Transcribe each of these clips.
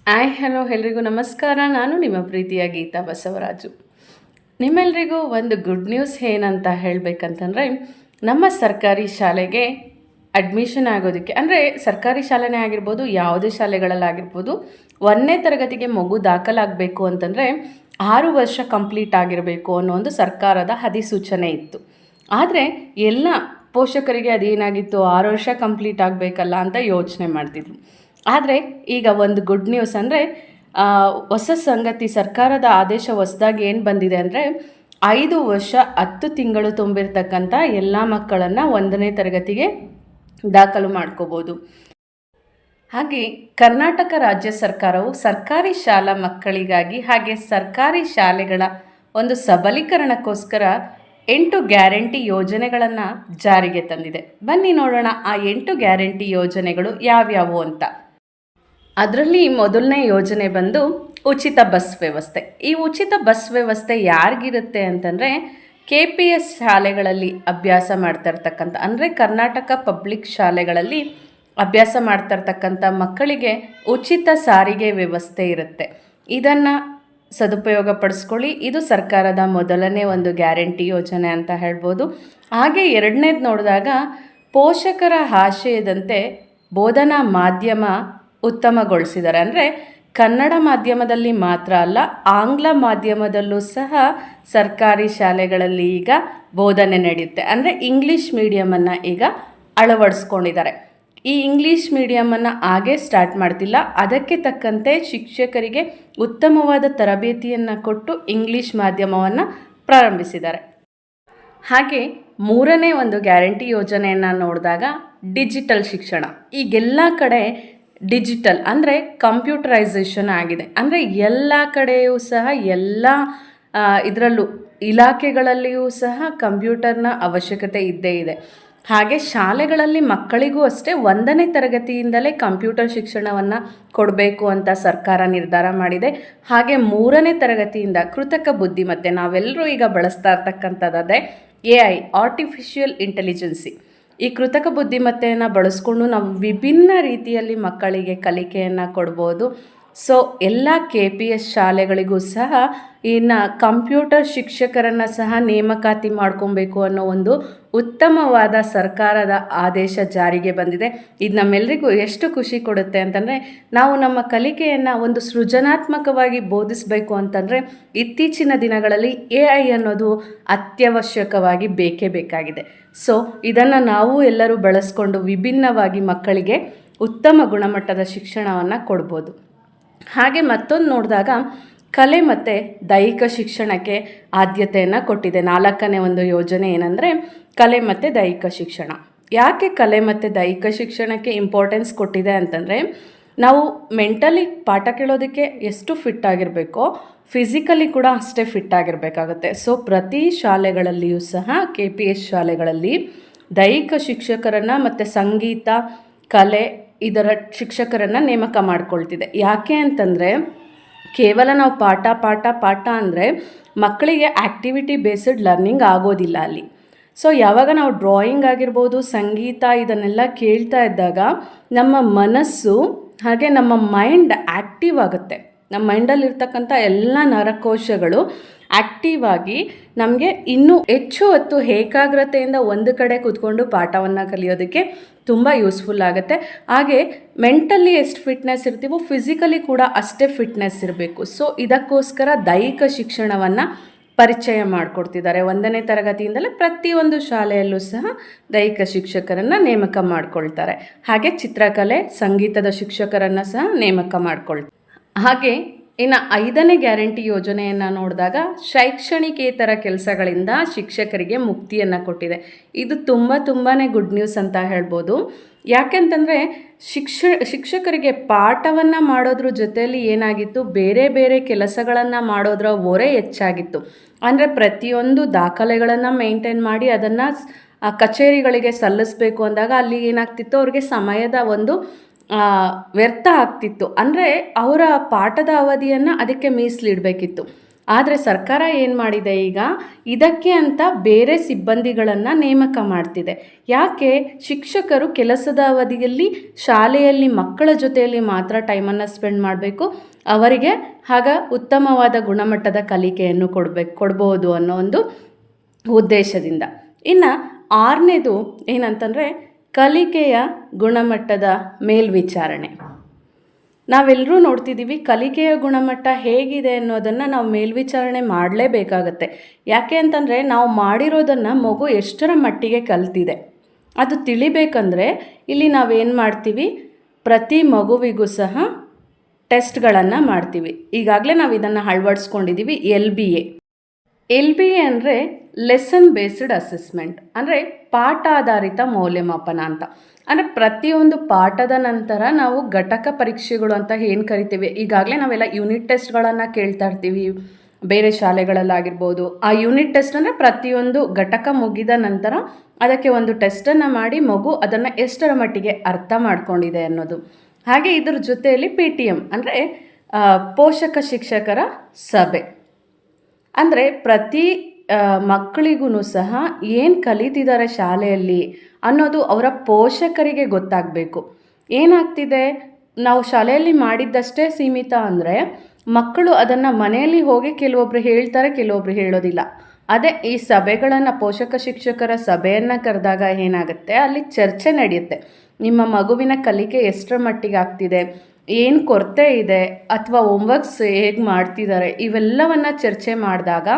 Hello ಎಲ್ರಿಗೂ ನಮಸ್ಕಾರ. ನಾನು ನಿಮ್ಮ ಪ್ರೀತಿಯ ಗೀತಾ ಬಸವರಾಜು. ನಿಮ್ಮೆಲ್ರಿಗೂ ಒಂದು ಗುಡ್ ನ್ಯೂಸ್ ಏನಂತ ಹೇಳಬೇಕಂತಂದರೆ, ನಮ್ಮ ಸರ್ಕಾರಿ ಶಾಲೆಗೆ ಅಡ್ಮಿಷನ್ ಆಗೋದಕ್ಕೆ, ಅಂದರೆ ಸರ್ಕಾರಿ ಶಾಲೆನೇ ಆಗಿರ್ಬೋದು, ಯಾವುದೇ ಶಾಲೆಗಳಲ್ಲಾಗಿರ್ಬೋದು, 1ನೇ ತರಗತಿಗೆ ಮಗು ದಾಖಲಾಗಬೇಕು ಅಂತಂದರೆ 6 ವರ್ಷ ಕಂಪ್ಲೀಟ್ ಆಗಿರಬೇಕು ಅನ್ನೋ ಒಂದು ಸರ್ಕಾರದ ಅಧಿಸೂಚನೆ ಇತ್ತು. ಆದರೆ ಎಲ್ಲ ಪೋಷಕರಿಗೆ ಅದೇನಾಗಿತ್ತು, 6 ವರ್ಷ ಕಂಪ್ಲೀಟ್ ಆಗಬೇಕಲ್ಲ ಅಂತ ಯೋಚನೆ ಮಾಡ್ತಿದ್ರು. ಆದರೆ ಈಗ ಒಂದು ಗುಡ್ ನ್ಯೂಸ್ ಅಂದರೆ, ಹೊಸ ಸಂಗತಿ, ಸರ್ಕಾರದ ಆದೇಶ ಹೊಸದಾಗಿ ಏನು ಬಂದಿದೆ ಅಂದರೆ, 5 ವರ್ಷ 10 ತಿಂಗಳು ತುಂಬಿರ್ತಕ್ಕಂಥ ಎಲ್ಲ ಮಕ್ಕಳನ್ನು 1ನೇ ತರಗತಿಗೆ ದಾಖಲು ಮಾಡ್ಕೋಬೋದು. ಹಾಗೆ ಕರ್ನಾಟಕ ರಾಜ್ಯ ಸರ್ಕಾರವು ಸರ್ಕಾರಿ ಶಾಲಾ ಮಕ್ಕಳಿಗಾಗಿ ಹಾಗೆ ಸರ್ಕಾರಿ ಶಾಲೆಗಳ ಒಂದು ಸಬಲೀಕರಣಕ್ಕೋಸ್ಕರ 8 ಗ್ಯಾರಂಟಿ ಯೋಜನೆಗಳನ್ನು ಜಾರಿಗೆ ತಂದಿದೆ. ಬನ್ನಿ ನೋಡೋಣ ಆ 8 ಗ್ಯಾರಂಟಿ ಯೋಜನೆಗಳು ಯಾವ್ಯಾವು ಅಂತ. ಅದರಲ್ಲಿ ಮೊದಲನೇ ಯೋಜನೆ ಬಂದು ಉಚಿತ ಬಸ್ ವ್ಯವಸ್ಥೆ. ಈ ಉಚಿತ ಬಸ್ ವ್ಯವಸ್ಥೆ ಯಾರಿಗಿರುತ್ತೆ ಅಂತಂದರೆ, KPS ಶಾಲೆಗಳಲ್ಲಿ ಅಭ್ಯಾಸ ಮಾಡ್ತಾ ಇರ್ತಕ್ಕಂಥ, ಅಂದರೆ ಕರ್ನಾಟಕ ಪಬ್ಲಿಕ್ ಶಾಲೆಗಳಲ್ಲಿ ಅಭ್ಯಾಸ ಮಾಡ್ತಾ ಇರ್ತಕ್ಕಂಥ ಮಕ್ಕಳಿಗೆ ಉಚಿತ ಸಾರಿಗೆ ವ್ಯವಸ್ಥೆ ಇರುತ್ತೆ. ಇದನ್ನು ಸದುಪಯೋಗ ಪಡಿಸ್ಕೊಳ್ಳಿ. ಇದು ಸರ್ಕಾರದ ಮೊದಲನೇ ಒಂದು ಗ್ಯಾರಂಟಿ ಯೋಜನೆ ಅಂತ ಹೇಳ್ಬೋದು. ಹಾಗೆ ಎರಡನೇದು ನೋಡಿದಾಗ, ಪೋಷಕರ ಆಶಯದಂತೆ ಬೋಧನಾ ಮಾಧ್ಯಮ ಉತ್ತಮಗೊಳಿಸಿದ್ದಾರೆ. ಅಂದರೆ ಕನ್ನಡ ಮಾಧ್ಯಮದಲ್ಲಿ ಮಾತ್ರ ಅಲ್ಲ, ಆಂಗ್ಲ ಮಾಧ್ಯಮದಲ್ಲೂ ಸಹ ಸರ್ಕಾರಿ ಶಾಲೆಗಳಲ್ಲಿ ಈಗ ಬೋಧನೆ ನಡೆಯುತ್ತೆ. ಅಂದರೆ ಇಂಗ್ಲೀಷ್ ಮೀಡಿಯಮನ್ನು ಈಗ ಅಳವಡಿಸ್ಕೊಂಡಿದ್ದಾರೆ. ಈ ಇಂಗ್ಲೀಷ್ ಮೀಡಿಯಮನ್ನು ಹಾಗೆ ಸ್ಟಾರ್ಟ್ ಮಾಡ್ತಿಲ್ಲ, ಅದಕ್ಕೆ ತಕ್ಕಂತೆ ಶಿಕ್ಷಕರಿಗೆ ಉತ್ತಮವಾದ ತರಬೇತಿಯನ್ನು ಕೊಟ್ಟು ಇಂಗ್ಲೀಷ್ ಮಾಧ್ಯಮವನ್ನು ಪ್ರಾರಂಭಿಸಿದ್ದಾರೆ. ಹಾಗೆ ಮೂರನೇ ಒಂದು ಗ್ಯಾರಂಟಿ ಯೋಜನೆಯನ್ನು ನೋಡಿದಾಗ ಡಿಜಿಟಲ್ ಶಿಕ್ಷಣ. ಈಗೆಲ್ಲ ಕಡೆ ಡಿಜಿಟಲ್ ಅಂದರೆ ಕಂಪ್ಯೂಟರೈಸೇಷನ್ ಆಗಿದೆ. ಅಂದರೆ ಎಲ್ಲ ಕಡೆಯೂ ಸಹ, ಎಲ್ಲ ಇದರಲ್ಲೂ ಇಲಾಖೆಗಳಲ್ಲಿಯೂ ಸಹ ಕಂಪ್ಯೂಟರ್ನ ಅವಶ್ಯಕತೆ ಇದ್ದೇ ಇದೆ. ಹಾಗೆ ಶಾಲೆಗಳಲ್ಲಿ ಮಕ್ಕಳಿಗೂ ಅಷ್ಟೇ 1ನೇ ತರಗತಿಯಿಂದಲೇ ಕಂಪ್ಯೂಟರ್ ಶಿಕ್ಷಣವನ್ನು ಕೊಡಬೇಕು ಅಂತ ಸರ್ಕಾರ ನಿರ್ಧಾರ ಮಾಡಿದೆ. ಹಾಗೆ 3ನೇ ತರಗತಿಯಿಂದ ಕೃತಕ ಬುದ್ಧಿಮತ್ತೆ, ನಾವೆಲ್ಲರೂ ಈಗ ಬಳಸ್ತಾ ಇರ್ತಕ್ಕಂಥದ್ದೇ AI, ಆರ್ಟಿಫಿಷಿಯಲ್ ಇಂಟೆಲಿಜೆನ್ಸಿ. ಈ ಕೃತಕ ಬುದ್ಧಿಮತ್ತೆಯನ್ನು ಬಳಸ್ಕೊಂಡು ನಾವು ವಿಭಿನ್ನ ರೀತಿಯಲ್ಲಿ ಮಕ್ಕಳಿಗೆ ಕಲಿಕೆಯನ್ನು ಕೊಡ್ಬೋದು. ಸೊ ಎಲ್ಲ KPS ಶಾಲೆಗಳಿಗೂ ಸಹ ಇನ್ನು ಕಂಪ್ಯೂಟರ್ ಶಿಕ್ಷಕರನ್ನು ಸಹ ನೇಮಕಾತಿ ಮಾಡ್ಕೊಬೇಕು ಅನ್ನೋ ಒಂದು ಉತ್ತಮವಾದ ಸರ್ಕಾರದ ಆದೇಶ ಜಾರಿಗೆ ಬಂದಿದೆ. ಇದು ನಮ್ಮೆಲ್ಲರಿಗೂ ಎಷ್ಟು ಖುಷಿ ಕೊಡುತ್ತೆ ಅಂತಂದರೆ, ನಾವು ನಮ್ಮ ಕಲಿಕೆಯನ್ನು ಒಂದು ಸೃಜನಾತ್ಮಕವಾಗಿ ಬೋಧಿಸಬೇಕು ಅಂತಂದರೆ ಇತ್ತೀಚಿನ ದಿನಗಳಲ್ಲಿ AI ಅನ್ನೋದು ಅತ್ಯವಶ್ಯಕವಾಗಿ ಬೇಕೇ ಬೇಕಾಗಿದೆ. ಸೊ ಇದನ್ನು ನಾವು ಎಲ್ಲರೂ ಬಳಸ್ಕೊಂಡು ವಿಭಿನ್ನವಾಗಿ ಮಕ್ಕಳಿಗೆ ಉತ್ತಮ ಗುಣಮಟ್ಟದ ಶಿಕ್ಷಣವನ್ನು ಕೊಡ್ಬೋದು. ಹಾಗೆ ಮತ್ತೊಂದು ನೋಡಿದಾಗ, ಕಲೆ ಮತ್ತು ದೈಹಿಕ ಶಿಕ್ಷಣಕ್ಕೆ ಆದ್ಯತೆಯನ್ನು ಕೊಟ್ಟಿದೆ. 4ನೇ ಒಂದು ಯೋಜನೆ ಏನಂದರೆ ಕಲೆ ಮತ್ತು ದೈಹಿಕ ಶಿಕ್ಷಣ. ಯಾಕೆ ಕಲೆ ಮತ್ತು ದೈಹಿಕ ಶಿಕ್ಷಣಕ್ಕೆ ಇಂಪಾರ್ಟೆನ್ಸ್ ಕೊಟ್ಟಿದೆ ಅಂತಂದರೆ, ನಾವು ಮೆಂಟಲಿ ಪಾಠ ಕೇಳೋದಕ್ಕೆ ಎಷ್ಟು ಫಿಟ್ ಆಗಿರಬೇಕೋ ಫಿಸಿಕಲಿ ಕೂಡ ಅಷ್ಟೇ ಫಿಟ್ ಆಗಿರಬೇಕಾಗುತ್ತೆ. ಸೊ ಪ್ರತಿ ಶಾಲೆಗಳಲ್ಲಿಯೂ ಸಹ KPS ಶಾಲೆಗಳಲ್ಲಿ ದೈಹಿಕ ಶಿಕ್ಷಕರನ್ನು ಮತ್ತು ಸಂಗೀತ, ಕಲೆ ಇದರ ಶಿಕ್ಷಕರನ್ನು ನೇಮಕ ಮಾಡ್ಕೊಳ್ತಿದೆ. ಯಾಕೆ ಅಂತಂದರೆ, ಕೇವಲ ನಾವು ಪಾಠ ಅಂದರೆ ಮಕ್ಕಳಿಗೆ ಆ್ಯಕ್ಟಿವಿಟಿ ಬೇಸ್ಡ್ ಲರ್ನಿಂಗ್ ಆಗೋದಿಲ್ಲ ಅಲ್ಲಿ. ಸೊ ಯಾವಾಗ ನಾವು ಡ್ರಾಯಿಂಗ್ ಆಗಿರ್ಬೋದು, ಸಂಗೀತ ಇದನ್ನೆಲ್ಲ ಕೇಳ್ತಾ ಇದ್ದಾಗ ನಮ್ಮ ಮನಸ್ಸು ಹಾಗೆ ನಮ್ಮ ಮೈಂಡ್ ಆ್ಯಕ್ಟಿವ್ ಆಗುತ್ತೆ. ನಮ್ಮ ಮೈಂಡಲ್ಲಿರ್ತಕ್ಕಂಥ ಎಲ್ಲ ನರಕೋಶಗಳು ಆ್ಯಕ್ಟಿವ್ ಆಗಿ ನಮಗೆ ಇನ್ನೂ ಹೆಚ್ಚು ಹೊತ್ತು ಏಕಾಗ್ರತೆಯಿಂದ ಒಂದು ಕಡೆ ಕೂತ್ಕೊಂಡು ಪಾಠವನ್ನು ಕಲಿಯೋದಕ್ಕೆ ತುಂಬ ಯೂಸ್ಫುಲ್ ಆಗುತ್ತೆ. ಹಾಗೆ ಮೆಂಟಲಿ ಎಷ್ಟು ಫಿಟ್ನೆಸ್ ಇರ್ತೀವೋ ಫಿಸಿಕಲಿ ಕೂಡ ಅಷ್ಟೇ ಫಿಟ್ನೆಸ್ ಇರಬೇಕು. ಸೊ ಇದಕ್ಕೋಸ್ಕರ ದೈಹಿಕ ಶಿಕ್ಷಣವನ್ನು ಪರಿಚಯ ಮಾಡಿಕೊಡ್ತಿದ್ದಾರೆ. 1ನೇ ತರಗತಿಯಿಂದಲೇ ಪ್ರತಿಯೊಂದು ಶಾಲೆಯಲ್ಲೂ ಸಹ ದೈಹಿಕ ಶಿಕ್ಷಕರನ್ನು ನೇಮಕ ಮಾಡ್ಕೊಳ್ತಾರೆ. ಹಾಗೆ ಚಿತ್ರಕಲೆ, ಸಂಗೀತದ ಶಿಕ್ಷಕರನ್ನು ಸಹ ನೇಮಕ ಮಾಡ್ಕೊಳ್ತಾರೆ. ಹಾಗೆ ಇನ್ನು 5ನೇ ಗ್ಯಾರಂಟಿ ಯೋಜನೆಯನ್ನು ನೋಡಿದಾಗ, ಶೈಕ್ಷಣಿಕೇತರ ಕೆಲಸಗಳಿಂದ ಶಿಕ್ಷಕರಿಗೆ ಮುಕ್ತಿಯನ್ನು ಕೊಟ್ಟಿದೆ. ಇದು ತುಂಬಾ ಗುಡ್ ನ್ಯೂಸ್ ಅಂತ ಹೇಳ್ಬೋದು. ಯಾಕೆಂತಂದರೆ ಶಿಕ್ಷಕರಿಗೆ ಪಾಠವನ್ನು ಮಾಡೋದ್ರ ಜೊತೆಯಲ್ಲಿ ಏನಾಗಿತ್ತು, ಬೇರೆ ಬೇರೆ ಕೆಲಸಗಳನ್ನು ಮಾಡೋದ್ರ ಹೊರೆ ಹೆಚ್ಚಾಗಿತ್ತು. ಅಂದರೆ ಪ್ರತಿಯೊಂದು ದಾಖಲೆಗಳನ್ನು ಮೇಂಟೈನ್ ಮಾಡಿ ಅದನ್ನು ಕಚೇರಿಗಳಿಗೆ ಸಲ್ಲಿಸಬೇಕು ಅಂದಾಗ ಅಲ್ಲಿ ಏನಾಗ್ತಿತ್ತು, ಅವ್ರಿಗೆ ಸಮಯದ ಒಂದು ವ್ಯರ್ಥ ಆಗ್ತಿತ್ತು. ಅಂದರೆ ಅವರ ಪಾಠದ ಅವಧಿಯನ್ನು ಅದಕ್ಕೆ ಮೀಸಲಿಡಬೇಕಿತ್ತು. ಆದರೆ ಸರ್ಕಾರ ಏನು ಮಾಡಿದೆ ಈಗ, ಇದಕ್ಕೆ ಅಂತ ಬೇರೆ ಸಿಬ್ಬಂದಿಗಳನ್ನು ನೇಮಕ ಮಾಡ್ತಿದೆ. ಯಾಕೆ? ಶಿಕ್ಷಕರು ಕೆಲಸದ ಅವಧಿಯಲ್ಲಿ ಶಾಲೆಯಲ್ಲಿ ಮಕ್ಕಳ ಜೊತೆಯಲ್ಲಿ ಮಾತ್ರ ಟೈಮನ್ನು ಸ್ಪೆಂಡ್ ಮಾಡಬೇಕು, ಅವರಿಗೆ ಆಗ ಉತ್ತಮವಾದ ಗುಣಮಟ್ಟದ ಕಲಿಕೆಯನ್ನು ಕೊಡ್ಬೋದು ಅನ್ನೋ ಒಂದು ಉದ್ದೇಶದಿಂದ. ಇನ್ನು 6ನೇದು ಏನಂತಂದರೆ ಕಲಿಕೆಯ ಗುಣಮಟ್ಟದ ಮೇಲ್ವಿಚಾರಣೆ. ನಾವೆಲ್ಲರೂ ನೋಡ್ತಿದ್ದೀವಿ, ಕಲಿಕೆಯ ಗುಣಮಟ್ಟ ಹೇಗಿದೆ ಅನ್ನೋದನ್ನು ನಾವು ಮೇಲ್ವಿಚಾರಣೆ ಮಾಡಲೇಬೇಕಾಗತ್ತೆ. ಯಾಕೆ ಅಂತಂದರೆ ನಾವು ಮಾಡಿರೋದನ್ನು ಮಗು ಎಷ್ಟರ ಮಟ್ಟಿಗೆ ಕಲ್ತಿದೆ ಅದು ತಿಳಿಬೇಕಂದ್ರೆ ಇಲ್ಲಿ ನಾವೇನು ಮಾಡ್ತೀವಿ, ಪ್ರತಿ ಮಗುವಿಗೂ ಸಹ ಟೆಸ್ಟ್ಗಳನ್ನು ಮಾಡ್ತೀವಿ. ಈಗಾಗಲೇ ನಾವು ಇದನ್ನು ಅಳವಡಿಸ್ಕೊಂಡಿದ್ದೀವಿ. LBA ಅಂದರೆ ಲೆಸನ್ ಬೇಸ್ಡ್ ಅಸೆಸ್ಮೆಂಟ್, ಅಂದರೆ ಪಾಠ ಆಧಾರಿತ ಮೌಲ್ಯಮಾಪನ ಅಂತ. ಅಂದರೆ ಪ್ರತಿಯೊಂದು ಪಾಠದ ನಂತರ ನಾವು ಘಟಕ ಪರೀಕ್ಷೆಗಳು ಅಂತ ಏನು ಕರಿತೀವಿ, ಈಗಾಗಲೇ ನಾವೆಲ್ಲ ಯೂನಿಟ್ ಟೆಸ್ಟ್ಗಳನ್ನು ಕೇಳ್ತಾ ಇರ್ತೀವಿ ಬೇರೆ ಶಾಲೆಗಳಲ್ಲಾಗಿರ್ಬೋದು. ಆ ಯೂನಿಟ್ ಟೆಸ್ಟ್ ಅಂದರೆ ಪ್ರತಿಯೊಂದು ಘಟಕ ಮುಗಿದ ನಂತರ ಅದಕ್ಕೆ ಒಂದು ಟೆಸ್ಟನ್ನು ಮಾಡಿ ಮಗು ಅದನ್ನು ಎಷ್ಟರ ಮಟ್ಟಿಗೆ ಅರ್ಥ ಮಾಡ್ಕೊಂಡಿದೆ ಅನ್ನೋದು. ಹಾಗೆ ಇದ್ರ ಜೊತೆಯಲ್ಲಿ PTM ಅಂದರೆ ಪೋಷಕ ಶಿಕ್ಷಕರ ಸಭೆ. ಅಂದರೆ ಪ್ರತಿ ಮಕ್ಕಳಿಗೂ ಸಹ ಏನು ಕಲಿತಿದ್ದಾರೆ ಶಾಲೆಯಲ್ಲಿ ಅನ್ನೋದು ಅವರ ಪೋಷಕರಿಗೆ ಗೊತ್ತಾಗಬೇಕು. ಏನಾಗ್ತಿದೆ, ನಾವು ಶಾಲೆಯಲ್ಲಿ ಮಾಡಿದ್ದಷ್ಟೇ ಸೀಮಿತ ಅಂದರೆ ಮಕ್ಕಳು ಅದನ್ನು ಮನೆಯಲ್ಲಿ ಹೋಗಿ ಕೆಲವೊಬ್ರು ಹೇಳ್ತಾರೆ, ಕೆಲವೊಬ್ರು ಹೇಳೋದಿಲ್ಲ. ಅದೇ ಈ ಸಭೆಗಳನ್ನು, ಪೋಷಕ ಶಿಕ್ಷಕರ ಸಭೆಯನ್ನು ಕರೆದಾಗ ಏನಾಗುತ್ತೆ, ಅಲ್ಲಿ ಚರ್ಚೆ ನಡೆಯುತ್ತೆ. ನಿಮ್ಮ ಮಗುವಿನ ಕಲಿಕೆ ಎಷ್ಟರ ಮಟ್ಟಿಗೆ ಆಗ್ತಿದೆ, ಏನು ಕೊರತೆ ಇದೆ, ಅಥವಾ ಹೋಮ್ವರ್ಕ್ಸ್ ಹೇಗೆ ಮಾಡ್ತಿದ್ದಾರೆ, ಇವೆಲ್ಲವನ್ನು ಚರ್ಚೆ ಮಾಡಿದಾಗ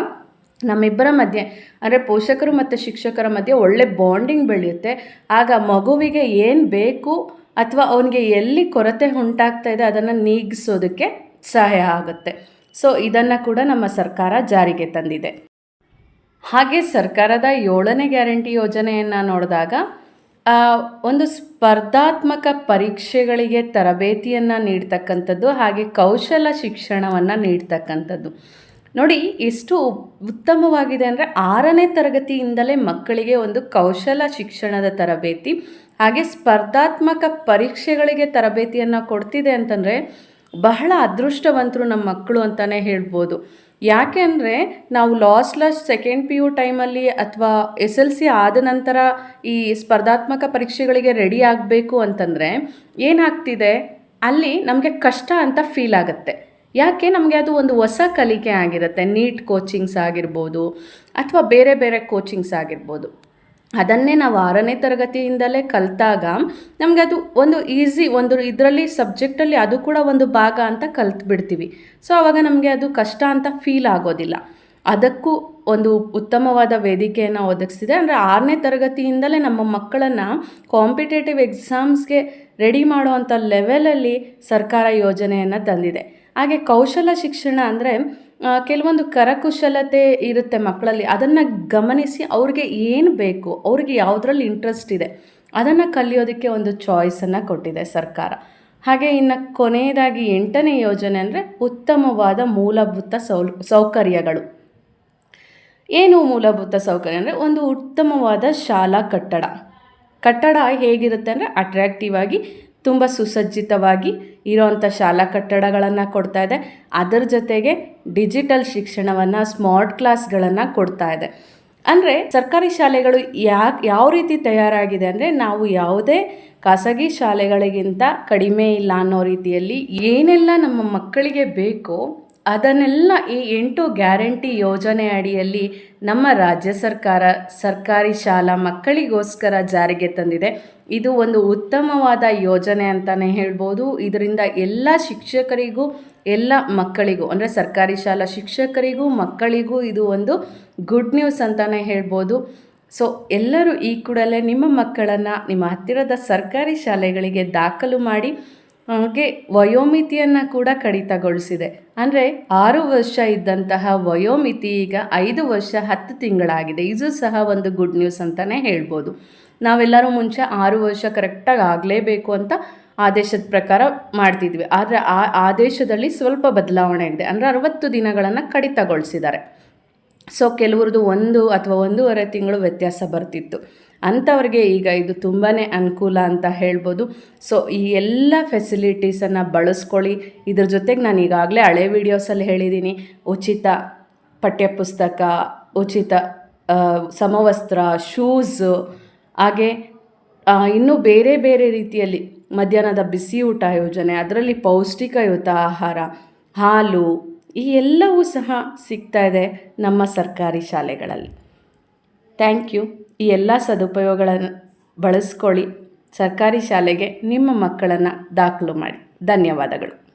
ನಮ್ಮಿಬ್ಬರ ಮಧ್ಯೆ ಅಂದರೆ ಪೋಷಕರು ಮತ್ತು ಶಿಕ್ಷಕರ ಮಧ್ಯೆ ಒಳ್ಳೆ ಬಾಂಡಿಂಗ್ ಬೆಳೆಯುತ್ತೆ. ಆಗ ಮಗುವಿಗೆ ಏನು ಬೇಕು ಅಥವಾ ಅವನಿಗೆ ಎಲ್ಲಿ ಕೊರತೆ ಉಂಟಾಗ್ತಾ ಇದೆ ಅದನ್ನು ನೀಗಿಸೋದಕ್ಕೆ ಸಹಾಯ ಆಗುತ್ತೆ. ಸೊ ಇದನ್ನು ಕೂಡ ನಮ್ಮ ಸರ್ಕಾರ ಜಾರಿಗೆ ತಂದಿದೆ. ಹಾಗೆ ಸರ್ಕಾರದ 7ನೇ ಗ್ಯಾರಂಟಿ ಯೋಜನೆಯನ್ನು ನೋಡಿದಾಗ ಒಂದು ಸ್ಪರ್ಧಾತ್ಮಕ ಪರೀಕ್ಷೆಗಳಿಗೆ ತರಬೇತಿಯನ್ನು ನೀಡ್ತಕ್ಕಂಥದ್ದು, ಹಾಗೆ ಕೌಶಲ ಶಿಕ್ಷಣವನ್ನು ನೀಡ್ತಕ್ಕಂಥದ್ದು. ನೋಡಿ ಎಷ್ಟು ಉತ್ತಮವಾಗಿದೆ ಅಂದರೆ 6ನೇ ತರಗತಿಯಿಂದಲೇ ಮಕ್ಕಳಿಗೆ ಒಂದು ಕೌಶಲ ಶಿಕ್ಷಣದ ತರಬೇತಿ ಹಾಗೆ ಸ್ಪರ್ಧಾತ್ಮಕ ಪರೀಕ್ಷೆಗಳಿಗೆ ತರಬೇತಿಯನ್ನು ಕೊಡ್ತಿದೆ ಅಂತಂದರೆ ಬಹಳ ಅದೃಷ್ಟವಂತರು ನಮ್ಮ ಮಕ್ಕಳು ಅಂತಲೇ ಹೇಳ್ಬೋದು. ಯಾಕೆ ಅಂದರೆ ನಾವು ಲಾಸ್ಟ್ ಸೆಕೆಂಡ್ PU ಟೈಮಲ್ಲಿ ಅಥವಾ SLC ಆದ ನಂತರ ಈ ಸ್ಪರ್ಧಾತ್ಮಕ ಪರೀಕ್ಷೆಗಳಿಗೆ ರೆಡಿ ಆಗಬೇಕು ಅಂತಂದರೆ ಏನಾಗ್ತಿದೆ, ಅಲ್ಲಿ ನಮಗೆ ಕಷ್ಟ ಅಂತ ಫೀಲ್ ಆಗುತ್ತೆ. ಯಾಕೆ? ನಮಗೆ ಅದು ಒಂದು ಹೊಸ ಕಲಿಕೆ ಆಗಿರುತ್ತೆ. ನೀಟ್ ಕೋಚಿಂಗ್ಸ್ ಆಗಿರ್ಬೋದು ಅಥವಾ ಬೇರೆ ಬೇರೆ ಕೋಚಿಂಗ್ಸ್ ಆಗಿರ್ಬೋದು. ಅದನ್ನೇ ನಾವು 6ನೇ ತರಗತಿಯಿಂದಲೇ ಕಲಿತಾಗ ನಮಗೆ ಅದು ಒಂದು ಈಸಿ, ಒಂದು ಇದರಲ್ಲಿ ಸಬ್ಜೆಕ್ಟಲ್ಲಿ ಅದು ಕೂಡ ಒಂದು ಭಾಗ ಅಂತ ಕಲ್ತ್ಬಿಡ್ತೀವಿ. ಸೊ ಆವಾಗ ನಮಗೆ ಅದು ಕಷ್ಟ ಅಂತ ಫೀಲ್ ಆಗೋದಿಲ್ಲ. ಅದಕ್ಕೂ ಒಂದು ಉತ್ತಮವಾದ ವೇದಿಕೆಯನ್ನು ಒದಗಿಸಿದೆ. ಅಂದರೆ 6ನೇ ತರಗತಿಯಿಂದಲೇ ನಮ್ಮ ಮಕ್ಕಳನ್ನು ಕಾಂಪಿಟೇಟಿವ್ ಎಕ್ಸಾಮ್ಸ್ಗೆ ರೆಡಿ ಮಾಡುವಂಥ ಲೆವೆಲಲ್ಲಿ ಸರ್ಕಾರ ಯೋಜನೆಯನ್ನು ತಂದಿದೆ. ಹಾಗೆ ಕೌಶಲ ಶಿಕ್ಷಣ ಅಂದರೆ ಕೆಲವೊಂದು ಕರಕುಶಲತೆ ಇರುತ್ತೆ ಮಕ್ಕಳಲ್ಲಿ, ಅದನ್ನು ಗಮನಿಸಿ ಅವ್ರಿಗೆ ಏನು ಬೇಕು, ಅವ್ರಿಗೆ ಯಾವುದ್ರಲ್ಲಿ ಇಂಟ್ರೆಸ್ಟ್ ಇದೆ ಅದನ್ನು ಕಲಿಯೋದಕ್ಕೆ ಒಂದು ಚಾಯ್ಸನ್ನು ಕೊಟ್ಟಿದೆ ಸರ್ಕಾರ. ಹಾಗೆ ಇನ್ನು ಕೊನೆಯದಾಗಿ 8ನೇ ಯೋಜನೆ ಅಂದರೆ ಉತ್ತಮವಾದ ಮೂಲಭೂತ ಸೌಕರ್ಯಗಳು. ಏನು ಮೂಲಭೂತ ಸೌಕರ್ಯ ಅಂದರೆ ಒಂದು ಉತ್ತಮವಾದ ಶಾಲಾ ಕಟ್ಟಡ ಹೇಗಿರುತ್ತೆ ಅಂದರೆ ಅಟ್ರ್ಯಾಕ್ಟಿವ್ ಆಗಿ ತುಂಬ ಸುಸಜ್ಜಿತವಾಗಿ ಇರೋವಂಥ ಶಾಲಾ ಕಟ್ಟಡಗಳನ್ನು ಕೊಡ್ತಾ ಇದೆ. ಅದರ ಜೊತೆಗೆ ಡಿಜಿಟಲ್ ಶಿಕ್ಷಣವನ್ನು, ಸ್ಮಾರ್ಟ್ ಕ್ಲಾಸ್ಗಳನ್ನು ಕೊಡ್ತಾ ಇದೆ. ಅಂದರೆ ಸರ್ಕಾರಿ ಶಾಲೆಗಳು ಯಾವ ರೀತಿ ತಯಾರಾಗಿದೆ ಅಂದರೆ ನಾವು ಯಾವುದೇ ಖಾಸಗಿ ಶಾಲೆಗಳಿಗಿಂತ ಕಡಿಮೆ ಇಲ್ಲ ಅನ್ನೋ ರೀತಿಯಲ್ಲಿ ಏನೆಲ್ಲ ನಮ್ಮ ಮಕ್ಕಳಿಗೆ ಬೇಕೋ ಅದನ್ನೆಲ್ಲ ಈ 8 ಗ್ಯಾರಂಟಿ ಯೋಜನೆ ಅಡಿಯಲ್ಲಿ ನಮ್ಮ ರಾಜ್ಯ ಸರ್ಕಾರ ಸರ್ಕಾರಿ ಶಾಲಾ ಮಕ್ಕಳಿಗೋಸ್ಕರ ಜಾರಿಗೆ ತಂದಿದೆ. ಇದು ಒಂದು ಉತ್ತಮವಾದ ಯೋಜನೆ ಅಂತಲೇ ಹೇಳ್ಬೋದು. ಇದರಿಂದ ಎಲ್ಲ ಶಿಕ್ಷಕರಿಗೂ ಎಲ್ಲ ಮಕ್ಕಳಿಗೂ ಅಂದರೆ ಸರ್ಕಾರಿ ಶಾಲಾ ಶಿಕ್ಷಕರಿಗೂ ಮಕ್ಕಳಿಗೂ ಇದು ಒಂದು ಗುಡ್ ನ್ಯೂಸ್ ಅಂತಲೇ ಹೇಳ್ಬೋದು. ಸೊ ಎಲ್ಲರೂ ಈ ಕೂಡಲೇ ನಿಮ್ಮ ಮಕ್ಕಳನ್ನು ನಿಮ್ಮ ಹತ್ತಿರದ ಸರ್ಕಾರಿ ಶಾಲೆಗಳಿಗೆ ದಾಖಲು ಮಾಡಿ. ಹಾಗೆ ವಯೋಮಿತಿಯನ್ನು ಕೂಡ ಕಡಿತಗೊಳಿಸಿದೆ. ಅಂದರೆ 6 ವರ್ಷ ಇದ್ದಂತಹ ವಯೋಮಿತಿ ಈಗ 5 ವರ್ಷ 10 ತಿಂಗಳಾಗಿದೆ. ಇದು ಸಹ ಒಂದು ಗುಡ್ ನ್ಯೂಸ್ ಅಂತಲೇ ಹೇಳ್ಬೋದು. ನಾವೆಲ್ಲರೂ ಮುಂಚೆ 6 ವರ್ಷ ಕರೆಕ್ಟಾಗಿ ಆಗಲೇಬೇಕು ಅಂತ ಆದೇಶದ ಪ್ರಕಾರ ಮಾಡ್ತಿದ್ವಿ. ಆದರೆ ಆ ಆದೇಶದಲ್ಲಿ ಸ್ವಲ್ಪ ಬದಲಾವಣೆ ಇದೆ. ಅಂದರೆ 60 ದಿನಗಳನ್ನು ಕಡಿತಗೊಳಿಸಿದ್ದಾರೆ. ಸೊ ಕೆಲವ್ರದ್ದು 1 ಅಥವಾ 1.5 ತಿಂಗಳು ವ್ಯತ್ಯಾಸ ಬರ್ತಿತ್ತು. ಅಂಥವ್ರಿಗೆ ಈಗ ಇದು ತುಂಬಾ ಅನುಕೂಲ ಅಂತ ಹೇಳ್ಬೋದು. ಸೊ ಈ ಎಲ್ಲ ಫೆಸಿಲಿಟೀಸನ್ನು ಬಳಸ್ಕೊಳ್ಳಿ. ಇದ್ರ ಜೊತೆಗೆ ನಾನು ಈಗಾಗಲೇ ಹಳೆ ವೀಡಿಯೋಸಲ್ಲಿ ಹೇಳಿದ್ದೀನಿ, ಉಚಿತ ಪಠ್ಯಪುಸ್ತಕ, ಉಚಿತ ಸಮವಸ್ತ್ರ, ಶೂಸು, ಹಾಗೆ ಇನ್ನೂ ಬೇರೆ ಬೇರೆ ರೀತಿಯಲ್ಲಿ ಮಧ್ಯಾಹ್ನದ ಬಿಸಿ ಊಟ ಯೋಜನೆ, ಅದರಲ್ಲಿ ಪೌಷ್ಟಿಕಯುತ ಆಹಾರ, ಹಾಲು, ಈ ಎಲ್ಲವೂ ಸಹ ಸಿಗ್ತಾ ಇದೆ ನಮ್ಮ ಸರ್ಕಾರಿ ಶಾಲೆಗಳಲ್ಲಿ. Thank you. ಈ ಎಲ್ಲ ಸದುಪಯೋಗಗಳನ್ನು ಬಳಸ್ಕೊಳ್ಳಿ. ಸರ್ಕಾರಿ ಶಾಲೆಗೆ ನಿಮ್ಮ ಮಕ್ಕಳನ್ನು ದಾಖಲು ಮಾಡಿ. ಧನ್ಯವಾದಗಳು.